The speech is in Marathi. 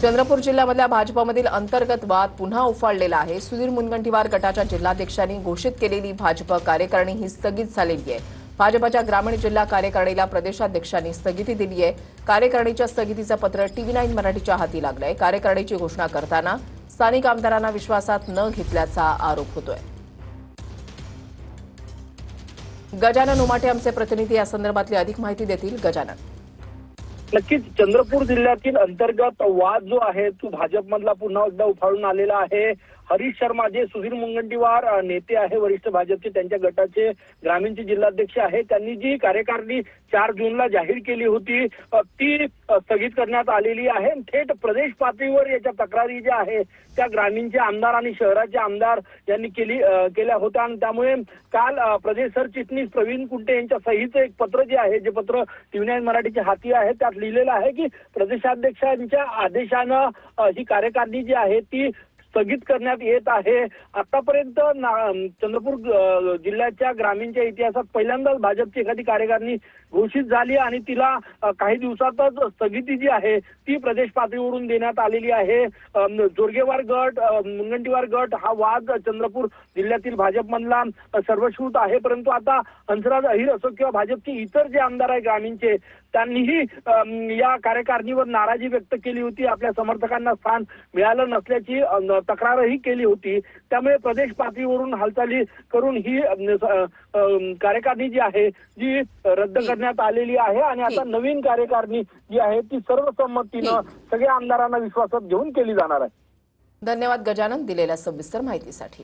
चंद्रपूर जिल्ह्यामधल्या भाजपमधील अंतर्गत वाद पुन्हा उफाळलेला आहे। सुधीर मुनगंटीवार गटाच्या जिल्हाध्यक्षांनी घोषित केलेली भाजप कार्यकारिणी ही स्थगित झालेली आहे। भाजपच्या ग्रामीण जिल्हा कार्यकारिणीला प्रदेशाध्यक्षांनी स्थगिती दिली आहे। कार्यकारिणीच्या स्थगितीचं पत्र TV9 मराठीच्या हाती लागलंय। कार्यकारिणीची घोषणा करताना स्थानिक आमदारांना विश्वासात न घेतल्याचा आरोप होतोय। गजानन उमाटे आमचे प्रतिनिधी या संदर्भातली अधिक माहिती देतील। गजानन, नक्कीच चंद्रपूर जिल्ह्यातील अंतर्गत वाद जो आहे तो भाजपमधला पुन्हा एकदा उफाळून आलेला आहे। हरीश शर्मा जे सुधीर मुनगंटीवार नेते आहे वरिष्ठ भाजपचे, त्यांच्या गटाचे ग्रामीणचे जिल्हाध्यक्ष आहे, त्यांनी जी कार्यकारिणी 4 जूनला जाहीर केली होती ती स्थगित करण्यात आलेली आहे। थेट प्रदेश पातळीवर याच्या तक्रारी ज्या आहे त्या ग्रामीणचे आमदार आणि शहराचे आमदार यांनी केल्या होत्या आणि त्यामुळे काल प्रदेश सरचिटणीस प्रवीण कुंटे यांच्या सहीचं एक पत्र जे आहे, जे पत्र TV9 मराठीच्या हाती आहे, त्यात लिहिलेलं आहे की प्रदेशाध्यक्षांच्या आदेशानं ही कार्यकारिणी जी आहे ती स्थगित करण्यात येत आहे। आतापर्यंत चंद्रपूर जिल्ह्याच्या ग्रामीणच्या इतिहासात पहिल्यांदाच भाजपची एखादी कार्यकारिणी घोषित झाली आणि तिला काही दिवसातच स्थगिती जी आहे ती प्रदेश पातळीवरून देण्यात आलेली आहे। जोरगेवार गट, मुनगंटीवार गट हा वाद चंद्रपूर जिल्ह्यातील भाजपमधला सर्वश्रुत आहे, परंतु आता हंसराज अहिर असो किंवा भाजपचे इतर जे आमदार आहे ग्रामीणचे, त्यांनीही या कार्यकारिणीवर नाराजी व्यक्त केली होती। आपल्या समर्थकांना स्थान मिळालं नसल्याची तक्रारही केली होती। त्यामुळे प्रदेश पातळीवरून हालचाली करून ही कार्यकारिणी जी आहे जी रद्द करण्यात आलेली आहे आणि आता नवीन कार्यकारिणी जी आहे ती सर्वसंमतीनं सगळ्या आमदारांना विश्वासात घेऊन केली जाणार आहे। धन्यवाद गजानन दिलेल्या सविस्तर माहितीसाठी।